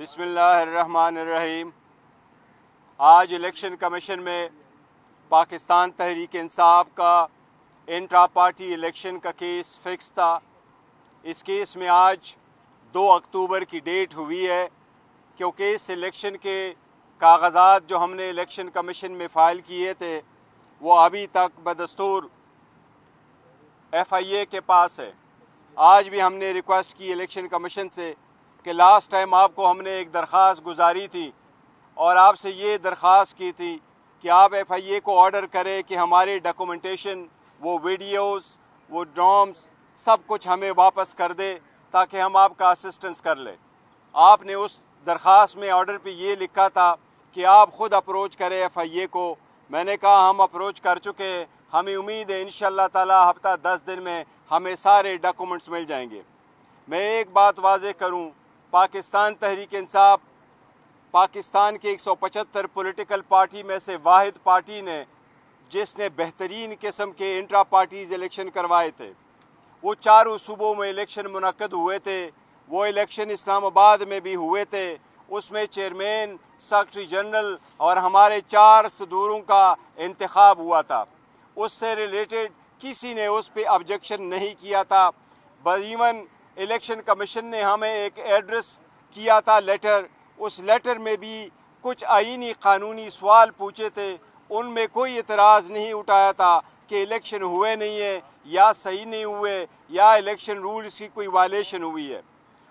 بسم اللہ الرحمن الرحیم۔ آج الیکشن کمیشن میں پاکستان تحریک انصاف کا انٹرا پارٹی الیکشن کا کیس فکس تھا۔ اس کیس میں آج 2 اکتوبر کی ڈیٹ ہوئی ہے، کیونکہ اس الیکشن کے کاغذات جو ہم نے الیکشن کمیشن میں فائل کیے تھے وہ ابھی تک بدستور FIA کے پاس ہے۔ آج بھی ہم نے ریکویسٹ کی الیکشن کمیشن سے کہ لاسٹ ٹائم آپ کو ہم نے ایک درخواست گزاری تھی اور آپ سے یہ درخواست کی تھی کہ آپ FIA کو آرڈر کریں کہ ہمارے ڈاکومنٹیشن، وہ ویڈیوز، وہ ڈرامز، سب کچھ ہمیں واپس کر دے تاکہ ہم آپ کا اسسٹنس کر لیں۔ آپ نے اس درخواست میں آرڈر پہ یہ لکھا تھا کہ آپ خود اپروچ کریں FIA کو۔ میں نے کہا ہم اپروچ کر چکے ہیں، ہمیں امید ہے انشاءاللہ تعالی ہفتہ 10 دن میں ہمیں سارے ڈاکومنٹس مل جائیں گے۔ میں ایک بات واضح کروں، پاکستان تحریک انصاف پاکستان کے 175 پولیٹیکل پارٹی میں سے واحد پارٹی نے جس نے بہترین قسم کے انٹرا پارٹیز الیکشن کروائے تھے۔ وہ 4 صوبوں میں الیکشن منعقد ہوئے تھے، وہ الیکشن اسلام آباد میں بھی ہوئے تھے۔ اس میں چیئرمین، سیکرٹری جنرل اور ہمارے 4 صدوروں کا انتخاب ہوا تھا۔ اس سے ریلیٹڈ کسی نے اس پہ آبجیکشن نہیں کیا تھا۔ ایون الیکشن کمیشن نے ہمیں ایک ایڈریس کیا تھا لیٹر، اس لیٹر میں بھی کچھ آئینی قانونی سوال پوچھے تھے، ان میں کوئی اعتراض نہیں اٹھایا تھا کہ الیکشن ہوئے نہیں ہیں یا صحیح نہیں ہوئے یا الیکشن رولز کی کوئی وائلیشن ہوئی ہے۔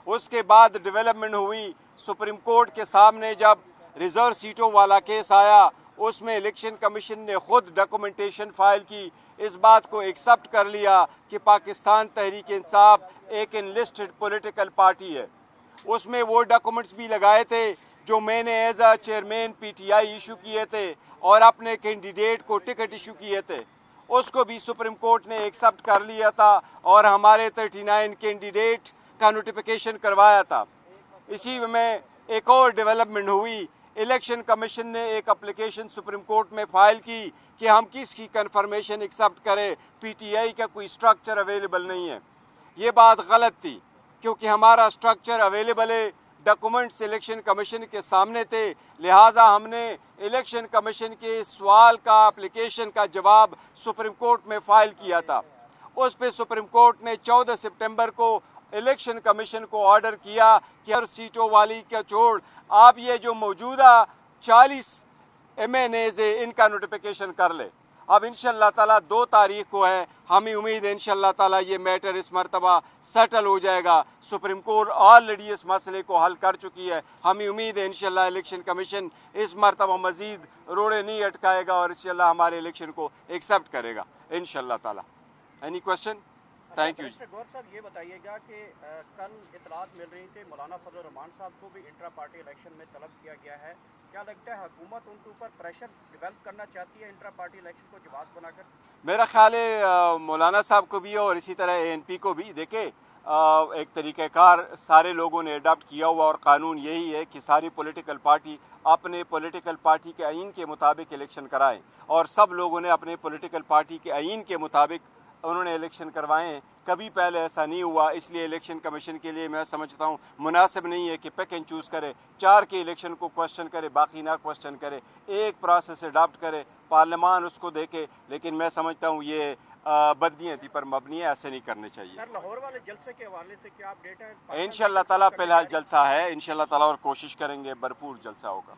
اس کے بعد ڈیولپمنٹ ہوئی، سپریم کورٹ کے سامنے جب ریزرو سیٹوں والا کیس آیا، اس میں الیکشن کمیشن نے خود ڈاکومنٹیشن فائل کی، اس بات کو ایکسپٹ کر لیا کہ پاکستان تحریک انصاف ایک انلسٹڈ پولیٹیکل پارٹی ہے۔ اس میں وہ ڈاکومنٹس بھی لگائے تھے جو میں نے as a chairman PTI issue کیے تھے اور اپنے کینڈیڈیٹ کو ٹکٹ ایشو کیے تھے، اس کو بھی سپریم کورٹ نے ایکسپٹ کر لیا تھا اور ہمارے 39 کینڈیڈیٹ کا نوٹیفیکیشن کروایا تھا۔ اسی میں ایک اور ڈیولپمنٹ ہوئی، الیکشن کمیشن نے ایک اپلیکیشن سپریم کورٹ میں فائل کی کہ ہم کس کی کنفرمیشن ایکسپٹ کریں، PTI کا کوئی سٹرکچر اویلیبل نہیں ہے۔ یہ بات غلط تھی، کیونکہ ہمارا سٹرکچر اویلیبل ہے، ڈاکومنٹس الیکشن کمیشن کے سامنے تھے، لہٰذا ہم نے الیکشن کمیشن کے سوال کا اپلیکیشن کا جواب سپریم کورٹ میں فائل کیا تھا۔ اس پہ سپریم کورٹ نے 14 سپٹمبر کو الیکشن کمیشن کو آرڈر کیا کہ ہر سیٹوں والی کا چھوڑ آپ یہ جو موجودہ 40 MNAs ان کا نوٹیفیکیشن کر لے۔ اب انشاءاللہ تعالیٰ 2 تاریخ کو ہے، ہمیں امید ہے انشاءاللہ تعالیٰ یہ میٹر اس مرتبہ سیٹل ہو جائے گا۔ سپریم کورٹ آلریڈی اس مسئلے کو حل کر چکی ہے، ہمیں امید ہے انشاءاللہ الیکشن کمیشن اس مرتبہ مزید روڑے نہیں اٹکائے گا اور انشاءاللہ ہمارے الیکشن کو ایکسپٹ کرے گا انشاءاللہ تعالیٰ۔ Any question? Thank you. گور صاحب یہ بتائیے گا کہ کل اطلاعات مل رہی تھی مولانا فضل الرحمان صاحب کو بھی انٹرا پارٹی الیکشن میں طلب کیا گیا ہے، کیا لگتا ہے حکومت ان کے اوپر پریشر ڈیولپ کرنا چاہتی ہے انٹرا پارٹی الیکشن کو جواز بنا کر؟ میرا خیال ہے مولانا صاحب کو بھی اور اسی طرح ANP کو بھی، دیکھیں ایک طریقہ کار سارے لوگوں نے اڈاپٹ کیا ہوا اور قانون یہی ہے کہ ساری پولیٹیکل پارٹی اپنے پولیٹیکل پارٹی کے آئین کے مطابق الیکشن کرائیں، اور سب لوگوں نے اپنے پولیٹیکل پارٹی کے آئین کے مطابق انہوں نے الیکشن کروائے ہیں۔ کبھی پہلے ایسا نہیں ہوا، اس لیے الیکشن کمیشن کے لیے میں سمجھتا ہوں مناسب نہیں ہے کہ پک اینڈ چوز کرے، 4 کے الیکشن کو کوشچن کرے باقی نہ کوشچن کرے، ایک پروسیس اڈاپٹ کرے، پارلیمان اس کو دیکھے، لیکن میں سمجھتا ہوں یہ بدنیتی پر مبنی ہے، ایسے نہیں کرنے چاہیے۔ سر لاہور والے جلسے کے حوالے سے کیا اپڈیٹ ہے؟ انشاءاللہ تعالیٰ فی الحال جلسہ ہے انشاءاللہ تعالیٰ، اور کوشش کریں گے بھرپور جلسہ ہوگا۔